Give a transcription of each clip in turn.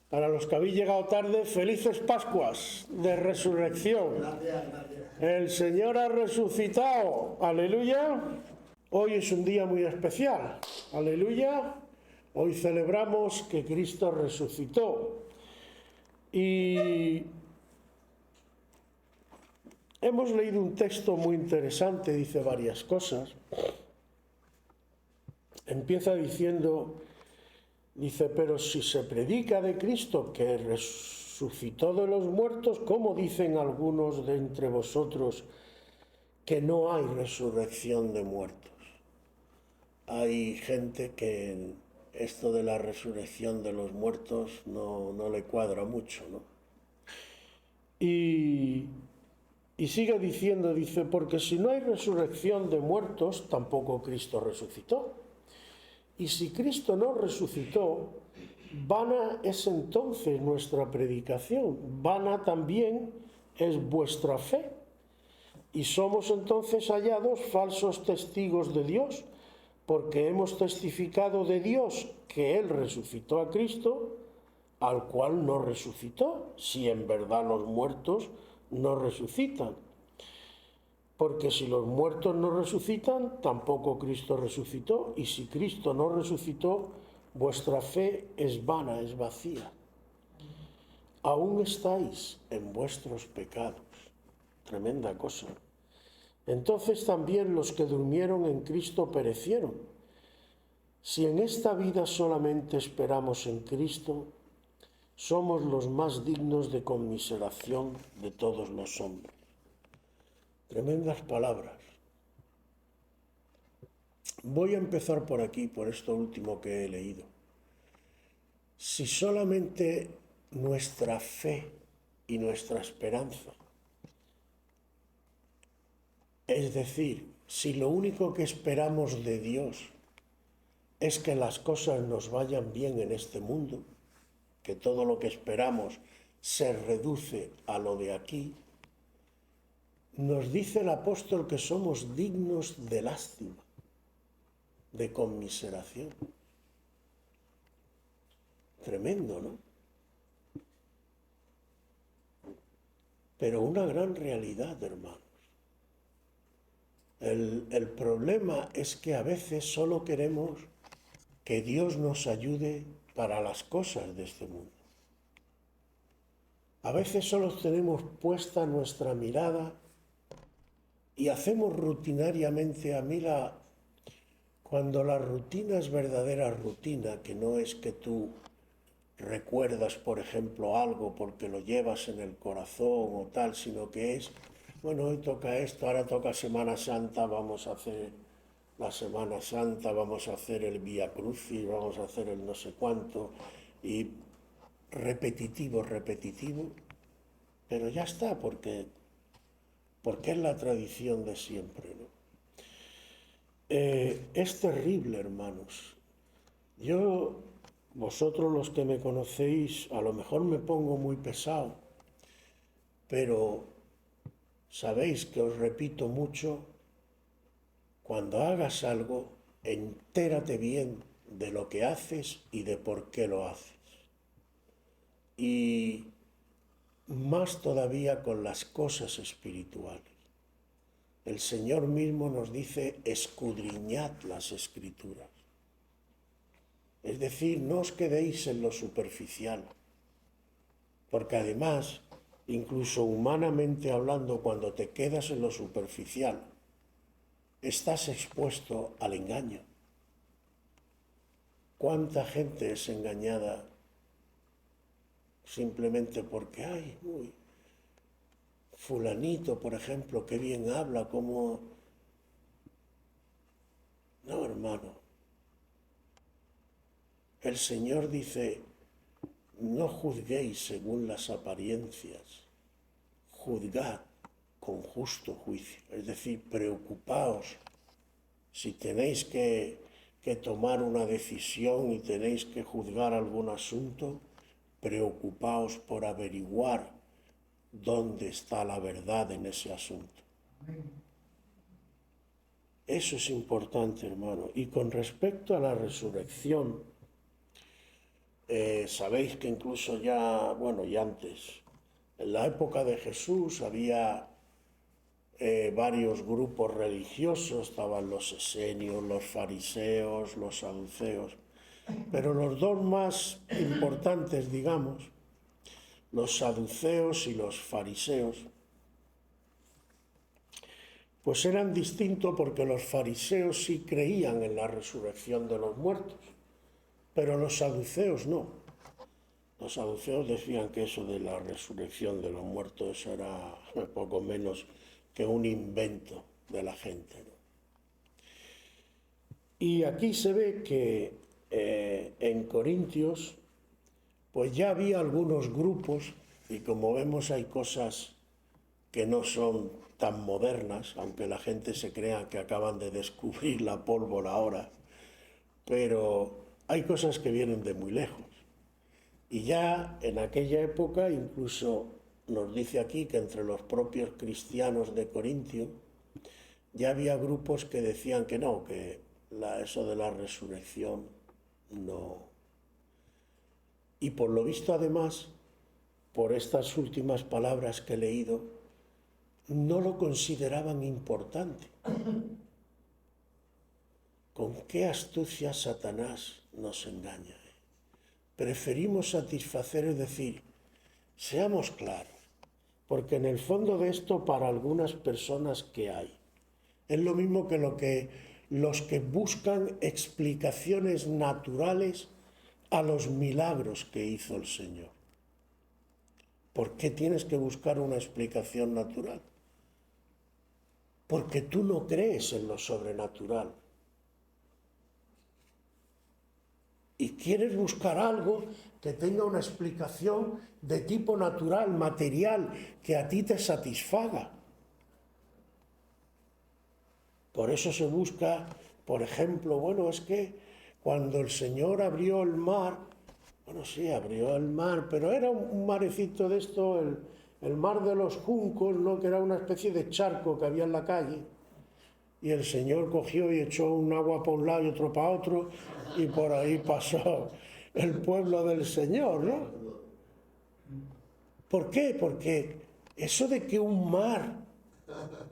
Para los que habéis llegado tarde, felices Pascuas de resurrección. Gracias. El Señor ha resucitado. Aleluya. Hoy es un día muy especial. Aleluya. Hoy celebramos que Cristo resucitó. Y hemos leído un texto muy interesante, dice varias cosas. Empieza diciendo... Dice, pero si se predica de Cristo que resucitó de los muertos, ¿cómo dicen algunos de entre vosotros que no hay resurrección de muertos? Hay gente que esto de la resurrección de los muertos no le cuadra mucho, ¿no? Y sigue diciendo, dice, porque si no hay resurrección de muertos, tampoco Cristo resucitó. Y si Cristo no resucitó, vana es entonces nuestra predicación, vana también es vuestra fe. Y somos entonces hallados falsos testigos de Dios, porque hemos testificado de Dios que Él resucitó a Cristo, al cual no resucitó, si en verdad los muertos no resucitan. Porque si los muertos no resucitan, tampoco Cristo resucitó. Y si Cristo no resucitó, vuestra fe es vana, es vacía. Aún estáis en vuestros pecados. Tremenda cosa. Entonces también los que durmieron en Cristo perecieron. Si en esta vida solamente esperamos en Cristo, somos los más dignos de conmiseración de todos los hombres. Tremendas palabras. Voy a empezar por aquí, por esto último que he leído. Si solamente nuestra fe y nuestra esperanza, es decir, si lo único que esperamos de Dios es que las cosas nos vayan bien en este mundo, que todo lo que esperamos se reduce a lo de aquí, nos dice el apóstol que somos dignos de lástima, de conmiseración. Tremendo, ¿no? Pero una gran realidad, hermanos. El problema es que a veces solo queremos que Dios nos ayude para las cosas de este mundo. A veces solo tenemos puesta nuestra mirada y hacemos rutinariamente cuando la rutina es verdadera rutina, que no es que tú recuerdas, por ejemplo, algo porque lo llevas en el corazón o tal, sino que es, bueno, hoy toca esto, ahora toca Semana Santa, vamos a hacer la Semana Santa, vamos a hacer el Vía Crucis, vamos a hacer el no sé cuánto, y repetitivo, pero ya está, porque es la tradición de siempre, ¿no? Es terrible, hermanos. Vosotros los que me conocéis, a lo mejor me pongo muy pesado, pero sabéis que os repito mucho, cuando hagas algo, entérate bien de lo que haces y de por qué lo haces. Y más todavía con las cosas espirituales. El Señor mismo nos dice, escudriñad las Escrituras. Es decir, no os quedéis en lo superficial, porque además, incluso humanamente hablando, cuando te quedas en lo superficial, estás expuesto al engaño. ¿Cuánta gente es engañada simplemente porque, fulanito, por ejemplo, qué bien habla, cómo... No, hermano. El Señor dice, no juzguéis según las apariencias, juzgad con justo juicio. Es decir, preocupaos si tenéis que tomar una decisión y tenéis que juzgar algún asunto, preocupaos por averiguar dónde está la verdad en ese asunto. Eso es importante, hermano. Y con respecto a la resurrección, Sabéis que incluso ya, bueno, y antes, en la época de Jesús había varios grupos religiosos, estaban los esenios, los fariseos, los saduceos, pero los dos más importantes, digamos, los saduceos y los fariseos, pues eran distintos porque los fariseos sí creían en la resurrección de los muertos, pero los saduceos no. Los saduceos decían que eso de la resurrección de los muertos era poco menos que un invento de la gente, ¿no? Y aquí se ve que en Corintios pues ya había algunos grupos, y como vemos hay cosas que no son tan modernas, aunque la gente se crea que acaban de descubrir la pólvora ahora, pero hay cosas que vienen de muy lejos. Y ya en aquella época incluso nos dice aquí que entre los propios cristianos de Corintio ya había grupos que decían que no, que eso de la resurrección no. Y por lo visto además, por estas últimas palabras que he leído, no lo consideraban importante. ¿Con qué astucia Satanás nos engaña? Preferimos satisfacer, es decir, seamos claros, porque en el fondo de esto para algunas personas que hay, es lo mismo que los que buscan explicaciones naturales a los milagros que hizo el Señor. ¿Por qué tienes que buscar una explicación natural? Porque tú no crees en lo sobrenatural. Y quieres buscar algo que tenga una explicación de tipo natural, material, que a ti te satisfaga. Por eso se busca, por ejemplo, bueno, es que cuando el Señor abrió el mar, bueno, sí, abrió el mar, pero era un marecito de esto, el mar de los juncos, ¿no? Que era una especie de charco que había en la calle. Y el Señor cogió y echó un agua para un lado y otro para otro, y por ahí pasó el pueblo del Señor, ¿no? ¿Por qué? Porque eso de que un mar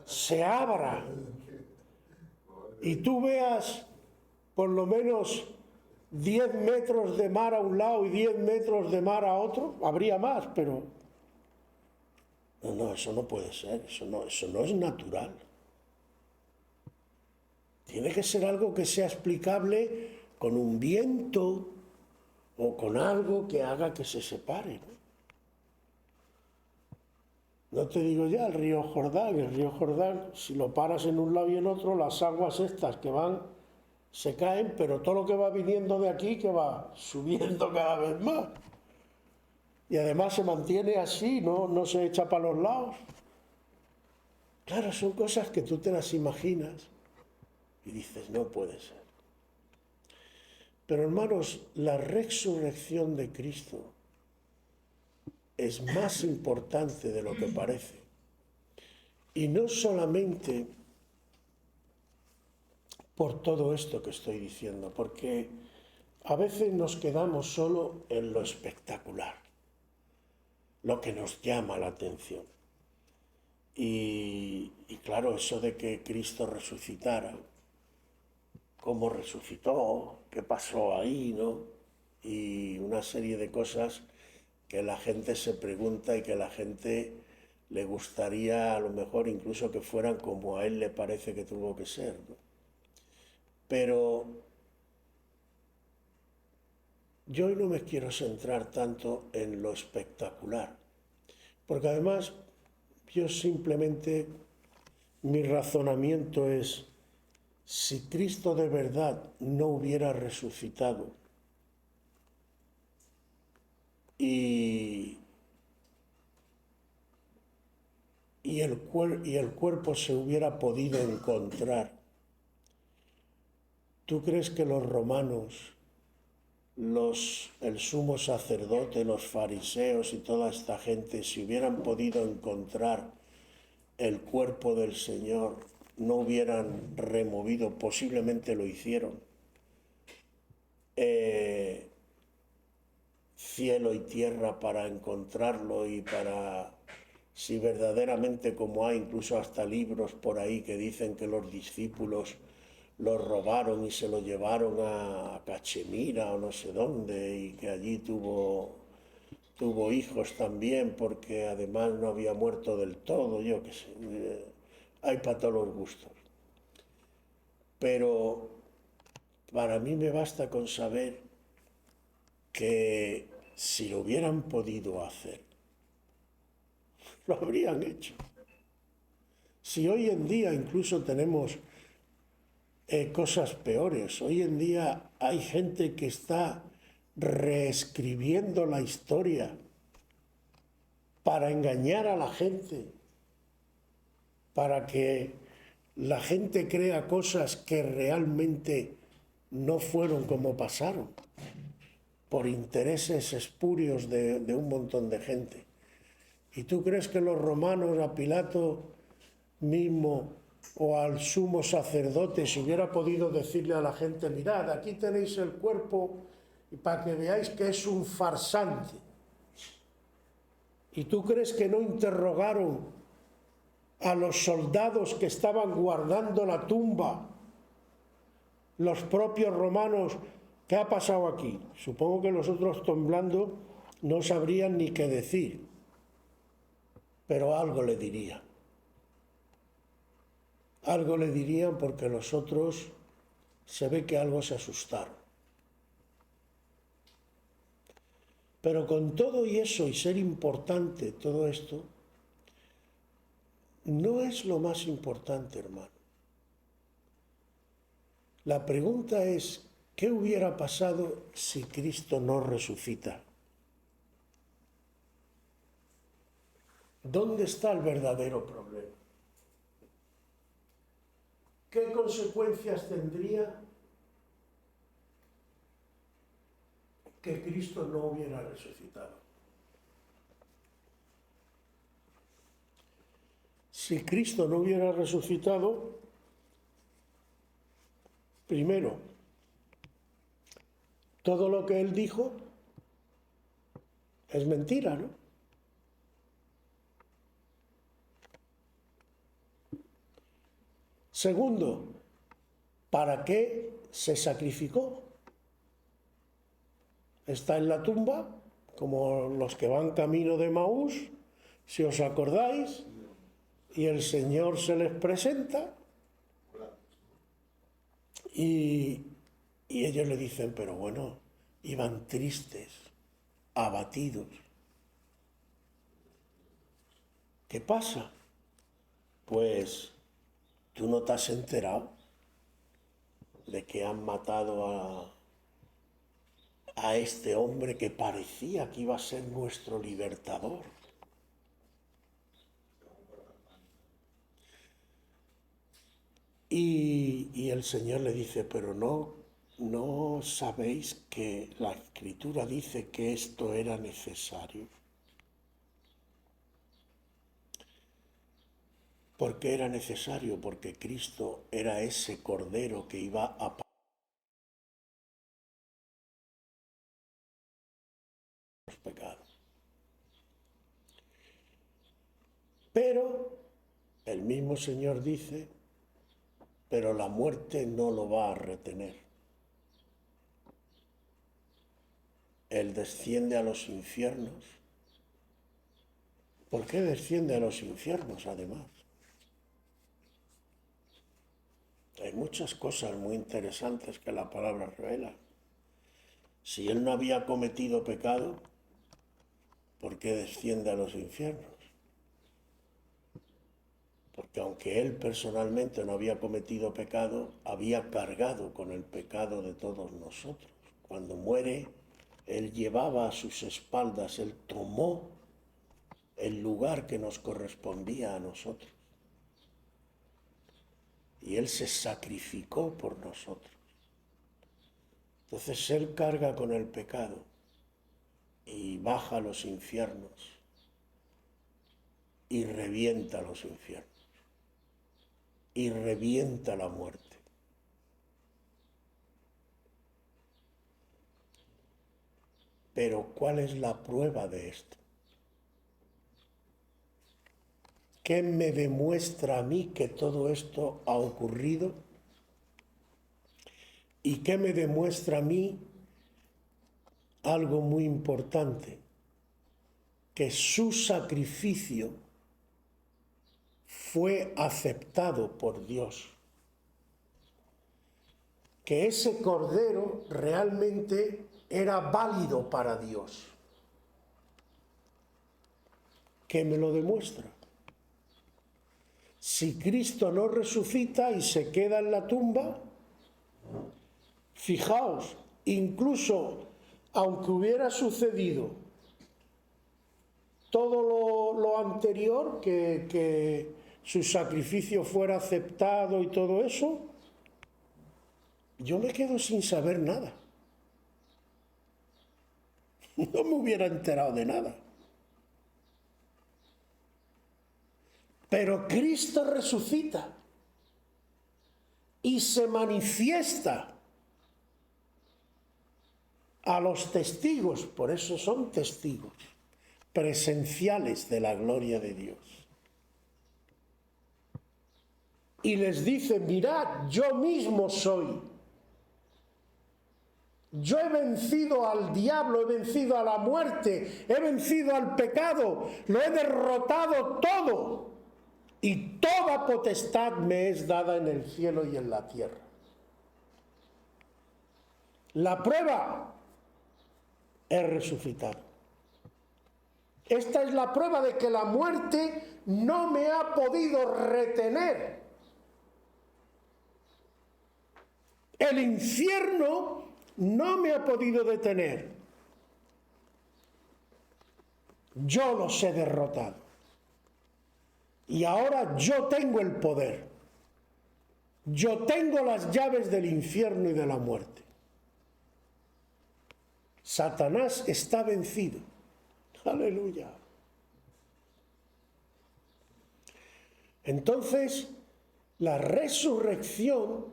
se abra y tú veas por lo menos 10 metros de mar a un lado y 10 metros de mar a otro, habría más, pero no, eso no puede ser, eso no es natural. Tiene que ser algo que sea explicable con un viento o con algo que haga que se separe, ¿no? No te digo ya el río Jordán, si lo paras en un lado y en otro, las aguas estas que van se caen, pero todo lo que va viniendo de aquí que va subiendo cada vez más. Y además se mantiene así, no se echa para los lados. Claro, son cosas que tú te las imaginas y dices, no puede ser. Pero hermanos, la resurrección de Cristo es más importante de lo que parece. Y no solamente por todo esto que estoy diciendo, porque a veces nos quedamos solo en lo espectacular, lo que nos llama la atención. Y claro, eso de que Cristo resucitara, cómo resucitó, qué pasó ahí, ¿no? Y una serie de cosas que la gente se pregunta y que la gente le gustaría a lo mejor incluso que fueran como a él le parece que tuvo que ser, ¿no? Pero yo hoy no me quiero centrar tanto en lo espectacular, porque además yo simplemente, mi razonamiento es, si Cristo de verdad no hubiera resucitado y el cuerpo se hubiera podido encontrar, ¿tú crees que los romanos, el sumo sacerdote, los fariseos y toda esta gente, si hubieran podido encontrar el cuerpo del Señor, no hubieran removido, posiblemente lo hicieron, cielo y tierra para encontrarlo y para, si verdaderamente, como hay incluso hasta libros por ahí que dicen que los discípulos lo robaron y se lo llevaron a Cachemira o no sé dónde, y que allí tuvo hijos también, porque además no había muerto del todo, yo qué sé, hay para todos los gustos. Pero para mí me basta con saber que si lo hubieran podido hacer, lo habrían hecho. Si hoy en día incluso tenemos cosas peores, hoy en día hay gente que está reescribiendo la historia para engañar a la gente, para que la gente crea cosas que realmente no fueron como pasaron, por intereses espurios de un montón de gente. ¿Y tú crees que los romanos, a Pilato mismo o al sumo sacerdote, si hubiera podido decirle a la gente, mirad, aquí tenéis el cuerpo y para que veáis que es un farsante? ¿Y tú crees que no interrogaron a los soldados que estaban guardando la tumba, los propios romanos? ¿Qué ha pasado aquí? Supongo que los otros, temblando, no sabrían ni qué decir, pero algo le dirían. Algo le dirían, porque los otros se ve que algo se asustaron. Pero con todo y eso, y ser importante todo esto, no es lo más importante, hermano. La pregunta es, ¿qué hubiera pasado si Cristo no resucita? ¿Dónde está el verdadero problema? ¿Qué consecuencias tendría que Cristo no hubiera resucitado? Si Cristo no hubiera resucitado, primero, todo lo que Él dijo es mentira, ¿no? Segundo, ¿para qué se sacrificó? Está en la tumba, como los que van camino de Maús, si os acordáis, y el Señor se les presenta y ellos le dicen, pero bueno, iban tristes, abatidos. ¿Qué pasa? Pues tú no te has enterado de que han matado a este hombre que parecía que iba a ser nuestro libertador. Y el Señor le dice, pero no sabéis que la Escritura dice que esto era necesario. ¿Por qué era necesario? Porque Cristo era ese Cordero que iba a pagar los pecados. Pero el mismo Señor dice, pero la muerte no lo va a retener. Él desciende a los infiernos. ¿Por qué desciende a los infiernos, además? Hay muchas cosas muy interesantes que la palabra revela. Si Él no había cometido pecado, ¿por qué desciende a los infiernos? Porque aunque Él personalmente no había cometido pecado, había cargado con el pecado de todos nosotros. Cuando muere, Él llevaba a sus espaldas, Él tomó el lugar que nos correspondía a nosotros. Y Él se sacrificó por nosotros. Entonces Él carga con el pecado y baja a los infiernos y revienta los infiernos y revienta la muerte. Pero ¿cuál es la prueba de esto? ¿Qué me demuestra a mí que todo esto ha ocurrido? ¿Y qué me demuestra a mí algo muy importante? Que su sacrificio fue aceptado por Dios. Que ese cordero realmente era válido para Dios. ¿Qué me lo demuestra? Si Cristo no resucita y se queda en la tumba, fijaos, incluso aunque hubiera sucedido todo lo anterior, que su sacrificio fuera aceptado y todo eso, yo me quedo sin saber nada. No me hubiera enterado de nada. Pero Cristo resucita y se manifiesta a los testigos, por eso son testigos presenciales de la gloria de Dios. Y les dice, mirad, yo mismo soy. Yo he vencido al diablo, he vencido a la muerte, he vencido al pecado, lo he derrotado todo. Y toda potestad me es dada en el cielo y en la tierra. La prueba es resucitado. Esta es la prueba de que la muerte no me ha podido retener. El infierno no me ha podido detener. Yo los he derrotado. Y ahora yo tengo el poder. Yo tengo las llaves del infierno y de la muerte. Satanás está vencido. Aleluya. Entonces, la resurrección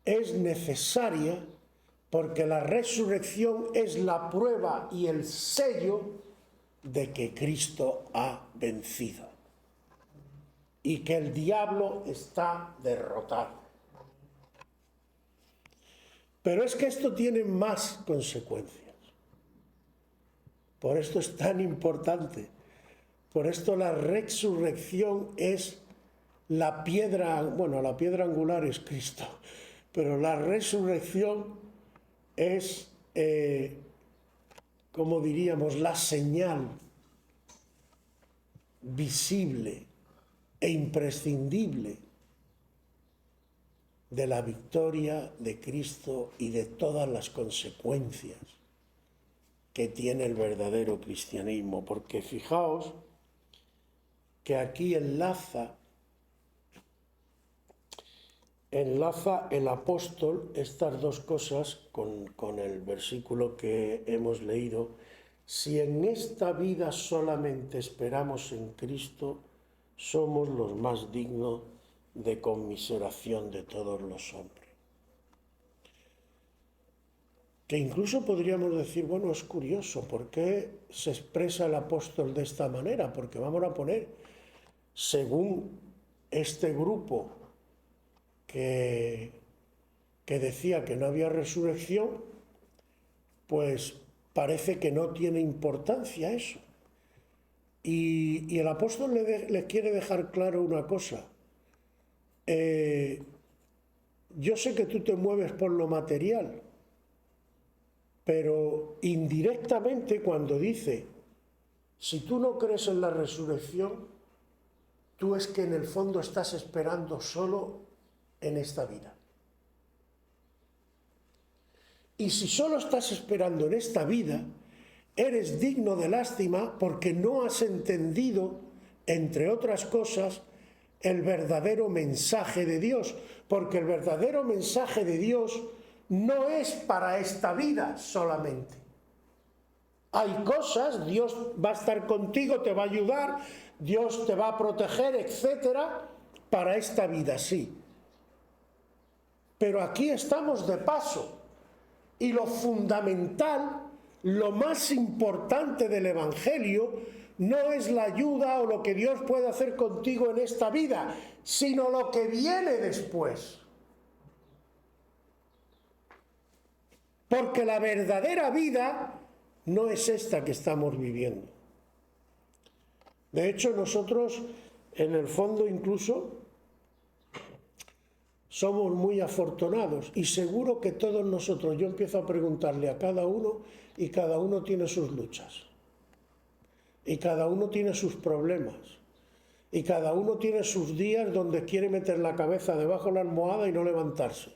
es necesaria porque la resurrección es la prueba y el sello de que Cristo ha vencido y que el diablo está derrotado. Pero es que esto tiene más consecuencias. Por esto es tan importante. Por esto la resurrección es la piedra, bueno, la piedra angular es Cristo, pero la resurrección es, como diríamos, la señal visible e imprescindible de la victoria de Cristo y de todas las consecuencias que tiene el verdadero cristianismo, porque fijaos que aquí enlaza el apóstol estas dos cosas con el versículo que hemos leído. Si en esta vida solamente esperamos en Cristo, somos los más dignos de conmiseración de todos los hombres. Que incluso podríamos decir, bueno, es curioso, ¿por qué se expresa el apóstol de esta manera? Porque vamos a poner, según este grupo que decía que no había resurrección, pues parece que no tiene importancia eso. Y el apóstol le quiere dejar claro una cosa. Yo sé que tú te mueves por lo material, pero indirectamente cuando dice, si tú no crees en la resurrección, tú es que en el fondo estás esperando solo en esta vida. Y si solo estás esperando en esta vida, eres digno de lástima porque no has entendido, entre otras cosas, el verdadero mensaje de Dios. Porque el verdadero mensaje de Dios no es para esta vida solamente. Hay cosas, Dios va a estar contigo, te va a ayudar, Dios te va a proteger, etcétera, para esta vida, sí. Pero aquí estamos de paso. Y lo fundamental lo más importante del Evangelio no es la ayuda o lo que Dios puede hacer contigo en esta vida, sino lo que viene después. Porque la verdadera vida no es esta que estamos viviendo. De hecho, nosotros, en el fondo, incluso somos muy afortunados y seguro que todos nosotros, yo empiezo a preguntarle a cada uno y cada uno tiene sus luchas y cada uno tiene sus problemas y cada uno tiene sus días donde quiere meter la cabeza debajo de la almohada y no levantarse.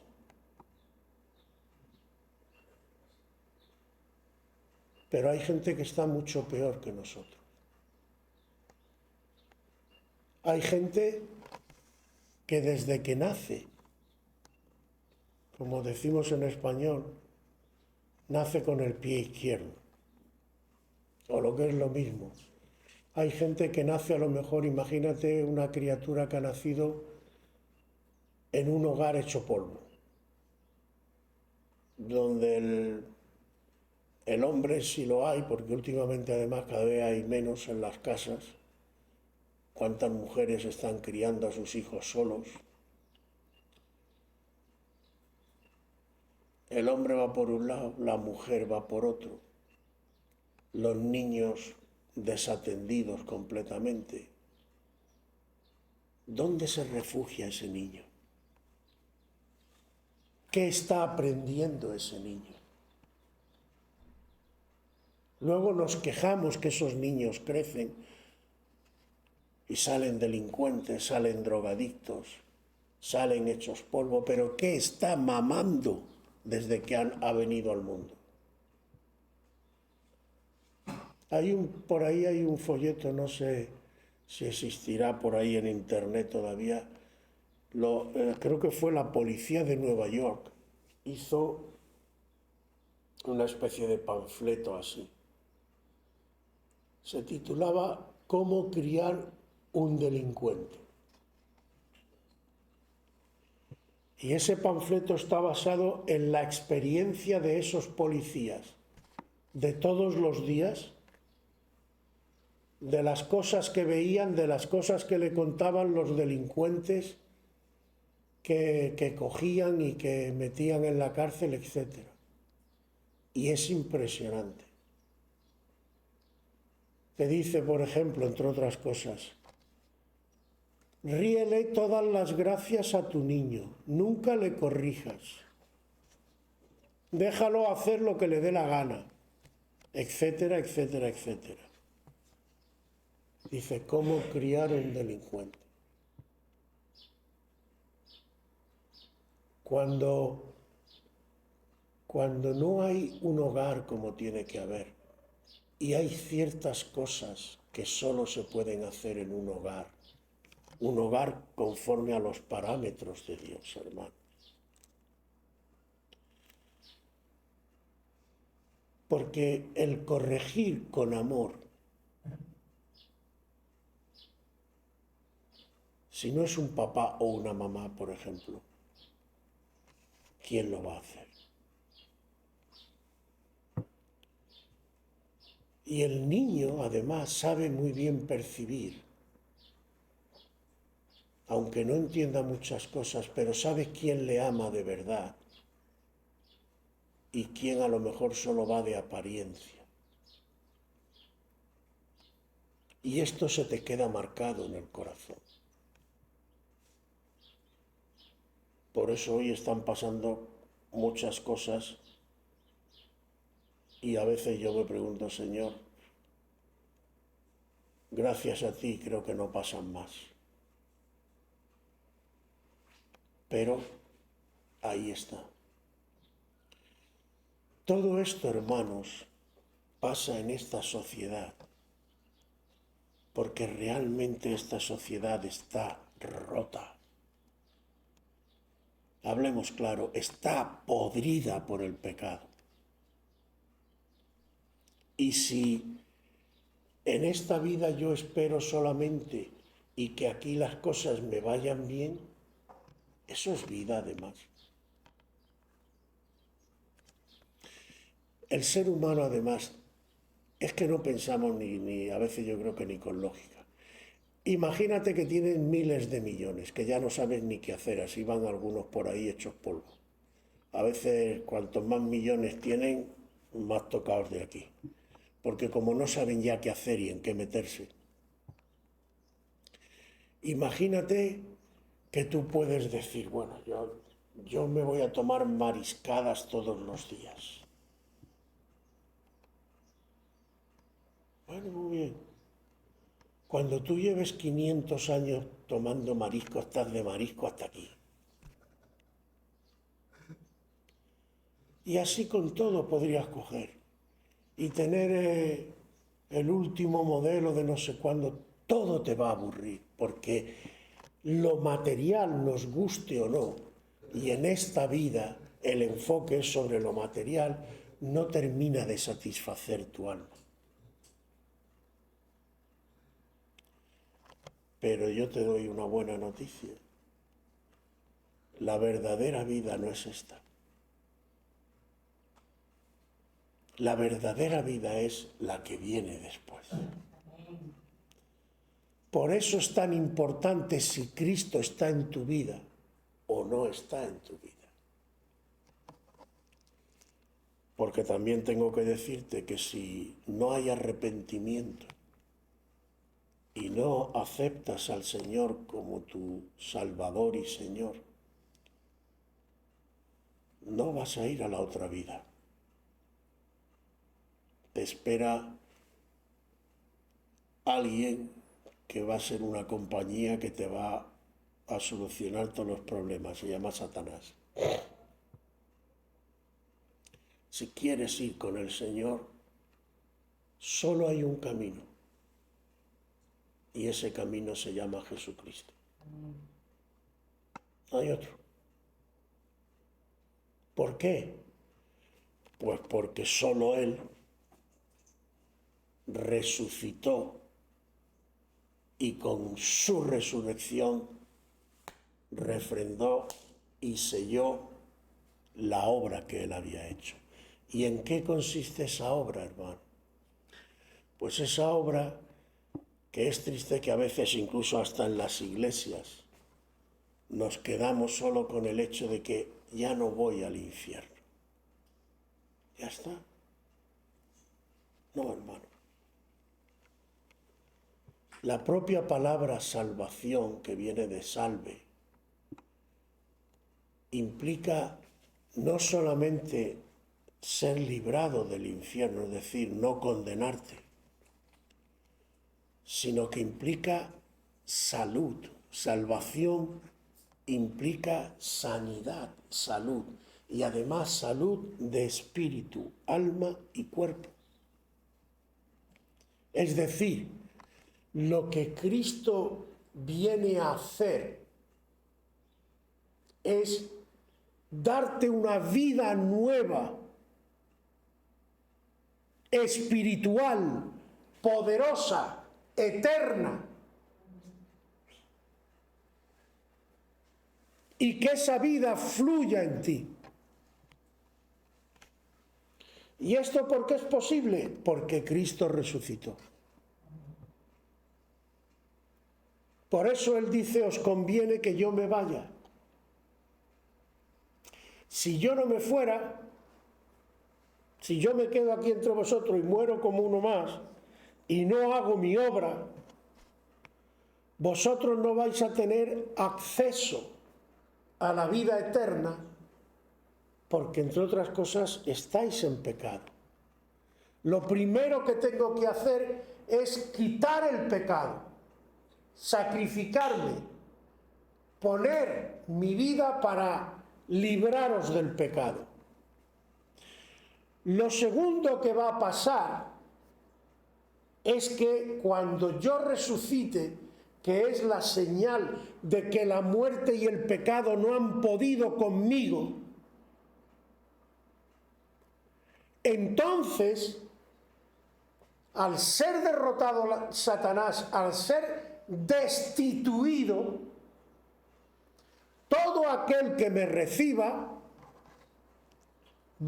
Pero hay gente que está mucho peor que nosotros. Hay gente que desde que nace, como decimos en español, nace con el pie izquierdo, o lo que es lo mismo. Hay gente que nace a lo mejor, imagínate una criatura que ha nacido en un hogar hecho polvo, donde el hombre, si lo hay, porque últimamente además cada vez hay menos en las casas, cuántas mujeres están criando a sus hijos solos. El hombre va por un lado, la mujer va por otro. Los niños desatendidos completamente. ¿Dónde se refugia ese niño? ¿Qué está aprendiendo ese niño? Luego nos quejamos que esos niños crecen y salen delincuentes, salen drogadictos, salen hechos polvo, pero ¿qué está mamando desde que ha venido al mundo? Por ahí hay un folleto, no sé si existirá por ahí en internet todavía, creo que fue la policía de Nueva York, hizo una especie de panfleto así. Se titulaba ¿Cómo criar un delincuente? Y ese panfleto está basado en la experiencia de esos policías, de todos los días, de las cosas que veían, de las cosas que le contaban los delincuentes que cogían y que metían en la cárcel, etc. Y es impresionante. Te dice, por ejemplo, entre otras cosas, ríele todas las gracias a tu niño, nunca le corrijas, déjalo hacer lo que le dé la gana, etcétera, etcétera, etcétera. Dice, ¿cómo criar un delincuente? Cuando no hay un hogar como tiene que haber, y hay ciertas cosas que solo se pueden hacer en un hogar conforme a los parámetros de Dios, hermano. Porque el corregir con amor, si no es un papá o una mamá, por ejemplo, ¿quién lo va a hacer? Y el niño, además, sabe muy bien percibir, aunque no entienda muchas cosas, pero sabe quién le ama de verdad y quién a lo mejor solo va de apariencia. Y esto se te queda marcado en el corazón. Por eso hoy están pasando muchas cosas y a veces yo me pregunto, Señor, gracias a ti creo que no pasan más. Pero ahí está. Todo esto, hermanos, pasa en esta sociedad, porque realmente esta sociedad está rota. Hablemos claro, está podrida por el pecado. Y si en esta vida yo espero solamente y que aquí las cosas me vayan bien, eso es vida además. El ser humano, además, es que no pensamos ni a veces yo creo que ni con lógica. Imagínate que tienen miles de millones, que ya no saben ni qué hacer, así van algunos por ahí hechos polvo. A veces, cuantos más millones tienen, más tocados de aquí. Porque como no saben ya qué hacer y en qué meterse. Imagínate que tú puedes decir, bueno, yo me voy a tomar mariscadas todos los días. Bueno, muy bien. Cuando tú lleves 500 años tomando marisco, estás de marisco hasta aquí. Y así con todo podrías coger y tener el último modelo de no sé cuándo. Todo te va a aburrir, porque lo material, nos guste o no, y en esta vida el enfoque sobre lo material no termina de satisfacer tu alma. Pero yo te doy una buena noticia. La verdadera vida no es esta. La verdadera vida es la que viene después. Por eso es tan importante si Cristo está en tu vida o no está en tu vida. Porque también tengo que decirte que si no hay arrepentimiento y no aceptas al Señor como tu Salvador y Señor, no vas a ir a la otra vida. Te espera alguien que va a ser una compañía que te va a solucionar todos los problemas. Se llama Satanás. Si quieres ir con el Señor, solo hay un camino. Y ese camino se llama Jesucristo. No hay otro. ¿Por qué? Pues porque solo Él resucitó y con su resurrección refrendó y selló la obra que Él había hecho. ¿Y en qué consiste esa obra, hermano? Pues esa obra, que es triste que a veces incluso hasta en las iglesias nos quedamos solo con el hecho de que ya no voy al infierno. Ya está. No, hermano. La propia palabra salvación, que viene de salve, implica no solamente ser librado del infierno, es decir, no condenarte, sino que implica salud. Salvación implica sanidad, salud, y además salud de espíritu, alma y cuerpo. Es decir, lo que Cristo viene a hacer es darte una vida nueva, espiritual, poderosa, eterna. Y que esa vida fluya en ti. ¿Y esto por qué es posible? Porque Cristo resucitó. Por eso Él dice, os conviene que yo me vaya. Si yo no me fuera, si yo me quedo aquí entre vosotros y muero como uno más, y no hago mi obra, vosotros no vais a tener acceso a la vida eterna, porque entre otras cosas estáis en pecado. Lo primero que tengo que hacer es quitar el pecado, sacrificarme, poner mi vida para libraros del pecado. Lo segundo que va a pasar es que cuando yo resucite, que es la señal de que la muerte y el pecado no han podido conmigo, entonces, al ser derrotado Satanás, al ser destituido, todo aquel que me reciba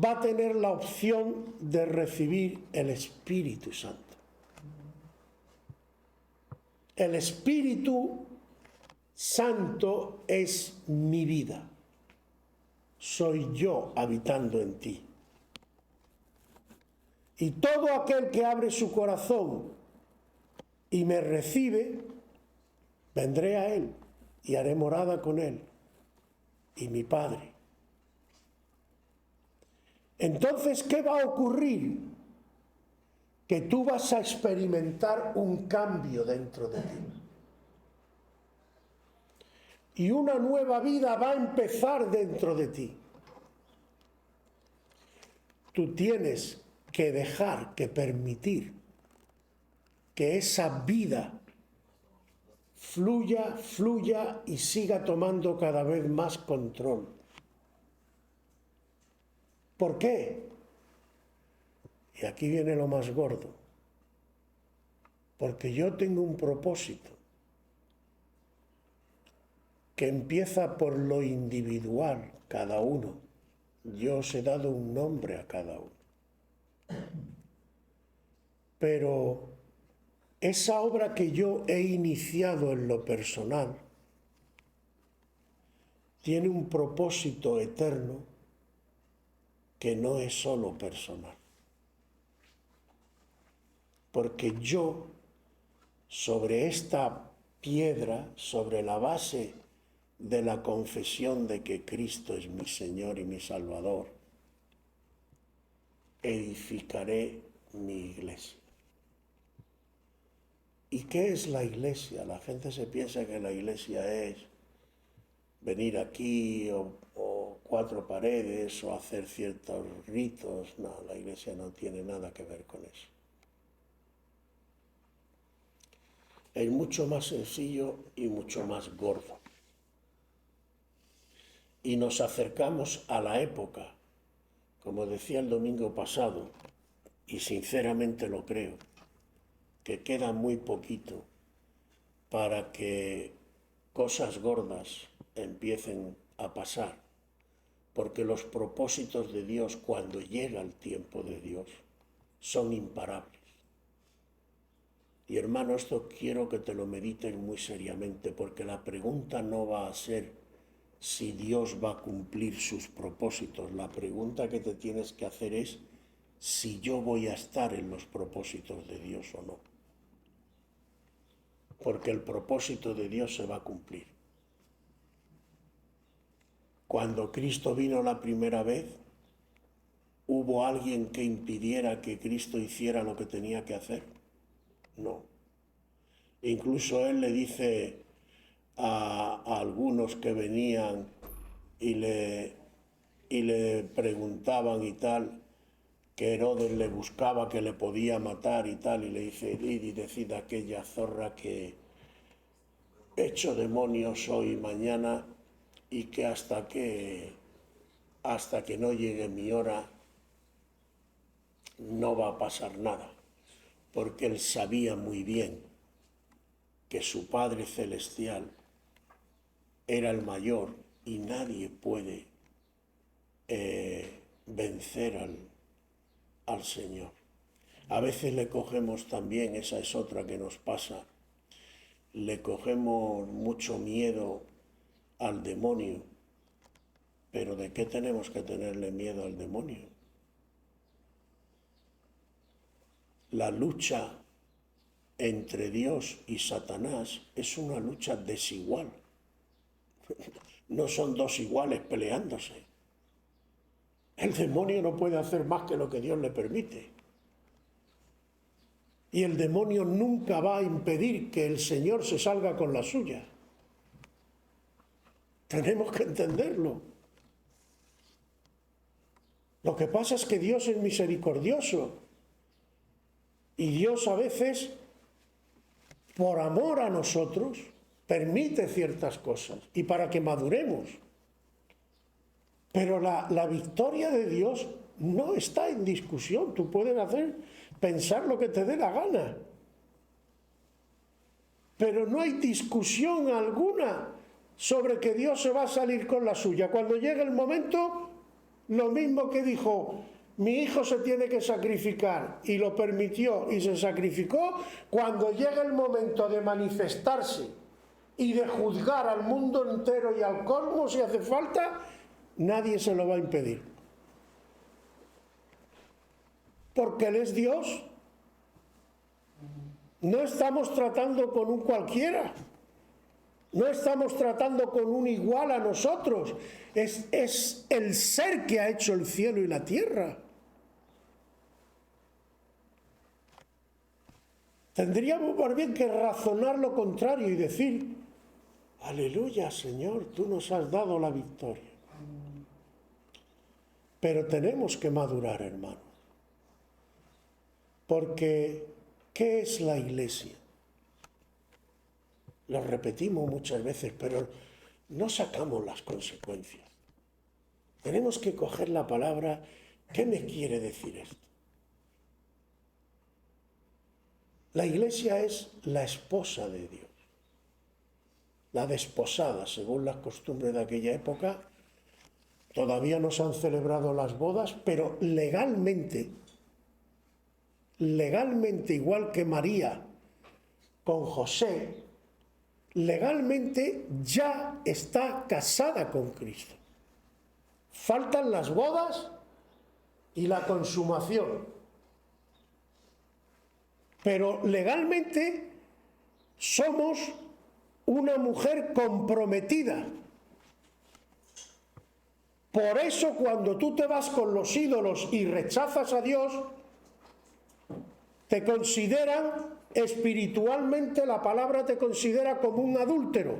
va a tener la opción de recibir el Espíritu Santo. El Espíritu Santo es mi vida. Soy yo habitando en ti. Y todo aquel que abre su corazón y me recibe, vendré a él y haré morada con él y mi Padre. Entonces, ¿qué va a ocurrir? Que tú vas a experimentar un cambio dentro de ti. Y una nueva vida va a empezar dentro de ti. Tú tienes que dejar, que permitir que esa vida fluya y siga tomando cada vez más control. ¿Por qué? Y aquí viene lo más gordo. Porque yo tengo un propósito que empieza por lo individual, cada uno. Yo os he dado un nombre a cada uno. Pero esa obra que yo he iniciado en lo personal tiene un propósito eterno que no es solo personal. Porque yo, sobre esta piedra, sobre la base de la confesión de que Cristo es mi Señor y mi Salvador, edificaré mi iglesia. ¿Y qué es la iglesia? La gente se piensa que la iglesia es venir aquí o 4 paredes o hacer ciertos ritos. No, la iglesia no tiene nada que ver con eso. Es mucho más sencillo y mucho más gordo. Y nos acercamos a la época, como decía el domingo pasado, y sinceramente lo creo, que queda muy poquito para que cosas gordas empiecen a pasar, porque los propósitos de Dios, cuando llega el tiempo de Dios, son imparables. Y hermano, esto quiero que te lo mediten muy seriamente, porque la pregunta no va a ser si Dios va a cumplir sus propósitos. La pregunta que te tienes que hacer es si yo voy a estar en los propósitos de Dios o no. Porque el propósito de Dios se va a cumplir. Cuando Cristo vino la primera vez, ¿hubo alguien que impidiera que Cristo hiciera lo que tenía que hacer? No. Incluso Él le dice a algunos que venían y le preguntaban y tal, que Herodes le buscaba, que le podía matar y tal, y le dice, id y decid a aquella zorra que echo demonios hoy y mañana y que hasta que no llegue mi hora no va a pasar nada, porque él sabía muy bien que su Padre Celestial era el mayor y nadie puede vencer al Señor. A veces le cogemos también, esa es otra que nos pasa, le cogemos mucho miedo al demonio. Pero ¿de qué tenemos que tenerle miedo al demonio? La lucha entre Dios y Satanás es una lucha desigual. No son dos iguales peleándose. El demonio no puede hacer más que lo que Dios le permite. Y el demonio nunca va a impedir que el Señor se salga con la suya. Tenemos que entenderlo. Lo que pasa es que Dios es misericordioso. Y Dios a veces, por amor a nosotros, permite ciertas cosas y para que maduremos. Pero la victoria de Dios no está en discusión. Tú puedes pensar lo que te dé la gana. Pero no hay discusión alguna sobre que Dios se va a salir con la suya. Cuando llegue el momento, lo mismo que dijo, mi hijo se tiene que sacrificar, y lo permitió y se sacrificó, cuando llega el momento de manifestarse y de juzgar al mundo entero y al cosmos si hace falta, nadie se lo va a impedir. Porque Él es Dios. No estamos tratando con un cualquiera. No estamos tratando con un igual a nosotros. Es el ser que ha hecho el cielo y la tierra. Tendríamos más bien que razonar lo contrario y decir, aleluya, Señor, tú nos has dado la victoria. Pero tenemos que madurar, hermano. Porque, ¿qué es la Iglesia? Lo repetimos muchas veces, pero no sacamos las consecuencias. Tenemos que coger la palabra, ¿qué me quiere decir esto? La Iglesia es la esposa de Dios, la desposada, según las costumbres de aquella época. Todavía no se han celebrado las bodas, pero legalmente, igual que María con José, legalmente ya está casada con Cristo. Faltan las bodas y la consumación. Pero legalmente somos una mujer comprometida. Por eso cuando tú te vas con los ídolos y rechazas a Dios, te consideran espiritualmente, la palabra te considera como un adúltero.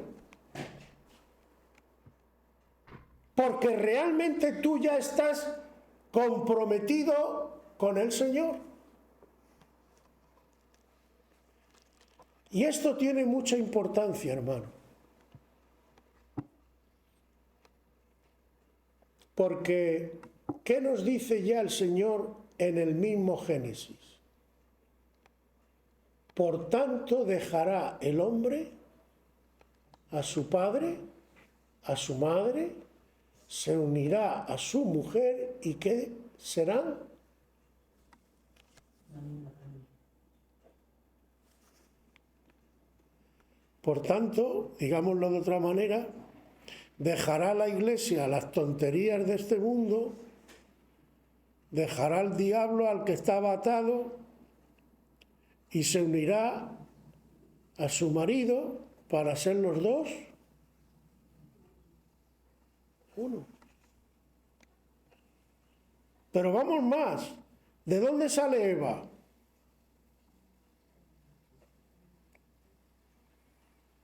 Porque realmente tú ya estás comprometido con el Señor. Y esto tiene mucha importancia, hermano. Porque, ¿qué nos dice ya el Señor en el mismo Génesis? Por tanto, dejará el hombre a su padre, a su madre, se unirá a su mujer, ¿y qué serán? Por tanto, digámoslo de otra manera, dejará la Iglesia las tonterías de este mundo, dejará al diablo al que estaba atado y se unirá a su marido para ser los dos uno. Pero vamos más, ¿de dónde sale Eva?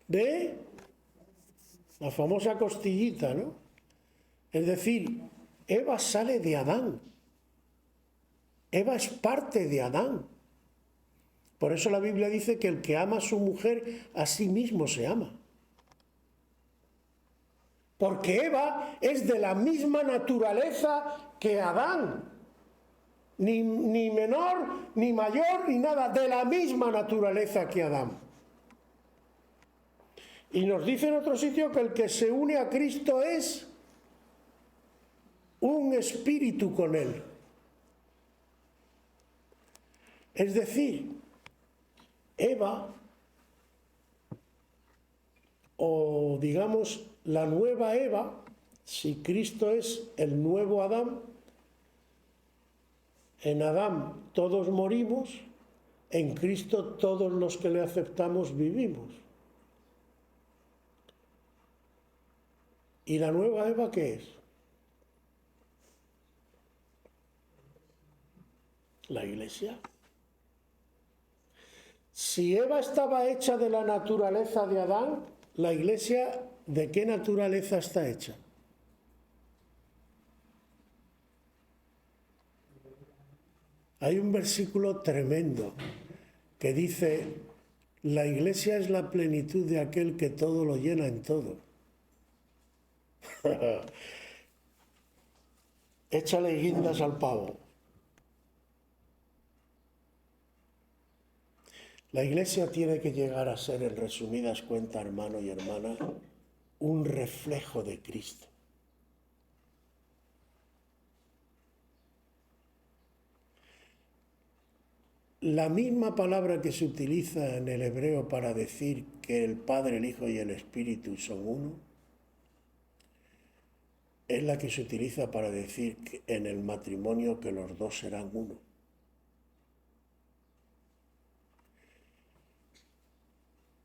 De la famosa costillita, ¿no? Es decir, Eva sale de Adán. Eva es parte de Adán. Por eso la Biblia dice que el que ama a su mujer, a sí mismo se ama. Porque Eva es de la misma naturaleza que Adán. Ni menor, ni mayor, ni nada. De la misma naturaleza que Adán. Y nos dice en otro sitio que el que se une a Cristo es un espíritu con Él. Es decir, Eva, o digamos la nueva Eva, si Cristo es el nuevo Adán, en Adán todos morimos, en Cristo todos los que le aceptamos vivimos. ¿Y la nueva Eva qué es? La Iglesia. Si Eva estaba hecha de la naturaleza de Adán, la Iglesia, ¿de qué naturaleza está hecha? Hay un versículo tremendo que dice, la Iglesia es la plenitud de aquel que todo lo llena en todo. Échale guindas al pavo. La Iglesia tiene que llegar a ser, en resumidas cuentas, hermano y hermana, un reflejo de Cristo. la misma palabra que se utiliza en el hebreo para decir que el Padre, el Hijo y el Espíritu son uno, es la que se utiliza para decir que en el matrimonio que los dos serán uno.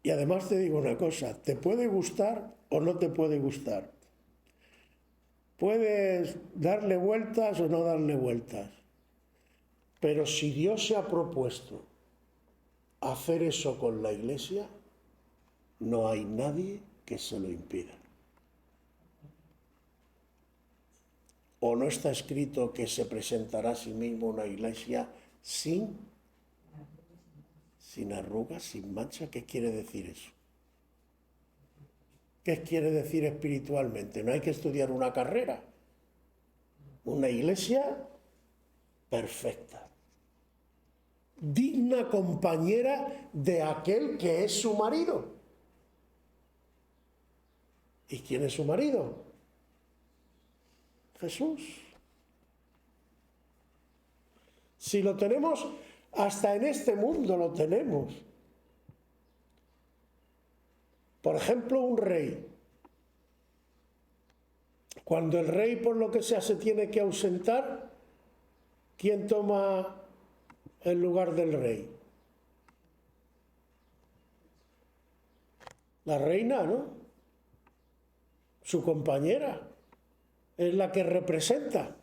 Y además te digo una cosa, te puede gustar o no te puede gustar. Puedes darle vueltas o no darle vueltas. Pero si Dios se ha propuesto hacer eso con la Iglesia, no hay nadie que se lo impida. ¿O no está escrito que se presentará a sí mismo una Iglesia sin arrugas, sin mancha? ¿Qué quiere decir eso? ¿Qué quiere decir espiritualmente? No hay que estudiar una carrera. Una Iglesia perfecta, digna compañera de aquel que es su marido. ¿Y quién es su marido? Jesús. Si lo tenemos, hasta en este mundo lo tenemos. Por ejemplo, un rey. Cuando el rey, por lo que sea, se tiene que ausentar, ¿quién toma el lugar del rey? La reina, ¿no? Su compañera es la que representa.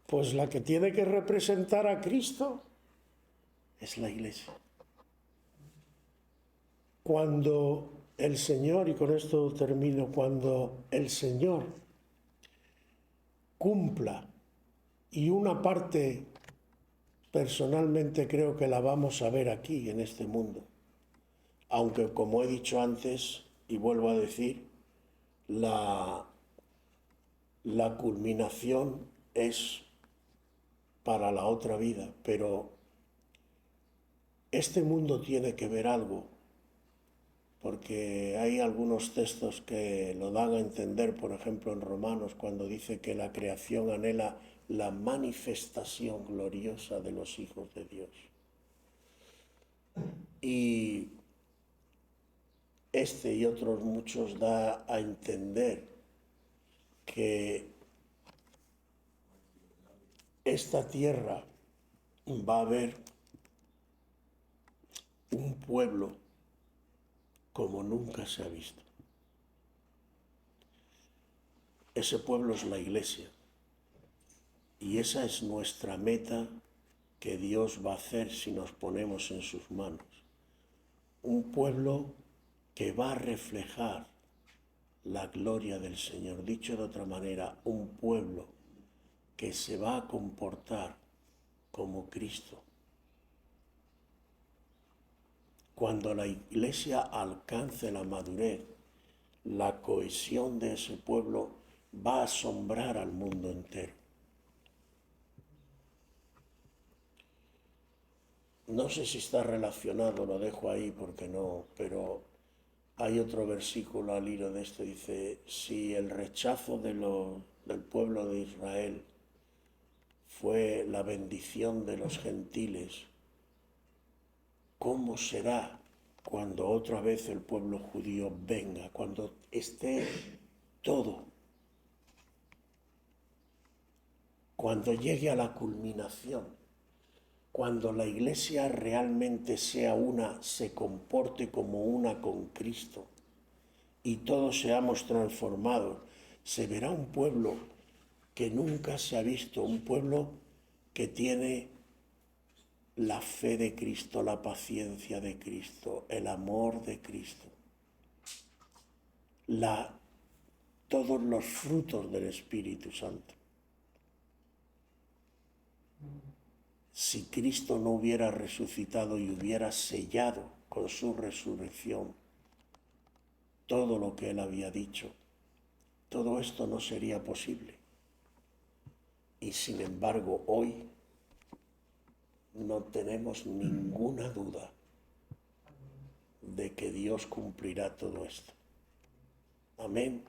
Pues la que tiene que representar a Cristo es la Iglesia. Cuando el Señor, y con esto termino, cuando el Señor cumpla, y una parte personalmente creo que la vamos a ver aquí en este mundo, aunque como he dicho antes y vuelvo a decir, la culminación es para la otra vida, pero este mundo tiene que ver algo, porque hay algunos textos que lo dan a entender, por ejemplo en Romanos, cuando dice que la creación anhela la manifestación gloriosa de los hijos de Dios. Y este y otros muchos da a entender que esta tierra va a haber un pueblo como nunca se ha visto. Ese pueblo es la Iglesia. Y esa es nuestra meta que Dios va a hacer si nos ponemos en sus manos. Un pueblo que va a reflejar la gloria del Señor. Dicho de otra manera, un pueblo que se va a comportar como Cristo. Cuando la Iglesia alcance la madurez, la cohesión de ese pueblo va a asombrar al mundo entero. No sé si está relacionado, lo dejo ahí porque no, pero hay otro versículo al hilo de esto, dice, si el rechazo del pueblo de Israel fue la bendición de los gentiles, ¿cómo será cuando otra vez el pueblo judío venga, cuando esté todo, cuando llegue a la culminación? Cuando la Iglesia realmente sea una, se comporte como una con Cristo y todos seamos transformados, se verá un pueblo que nunca se ha visto, un pueblo que tiene la fe de Cristo, la paciencia de Cristo, el amor de Cristo, todos los frutos del Espíritu Santo. Si Cristo no hubiera resucitado y hubiera sellado con su resurrección todo lo que Él había dicho, todo esto no sería posible. Y sin embargo, hoy no tenemos ninguna duda de que Dios cumplirá todo esto. Amén.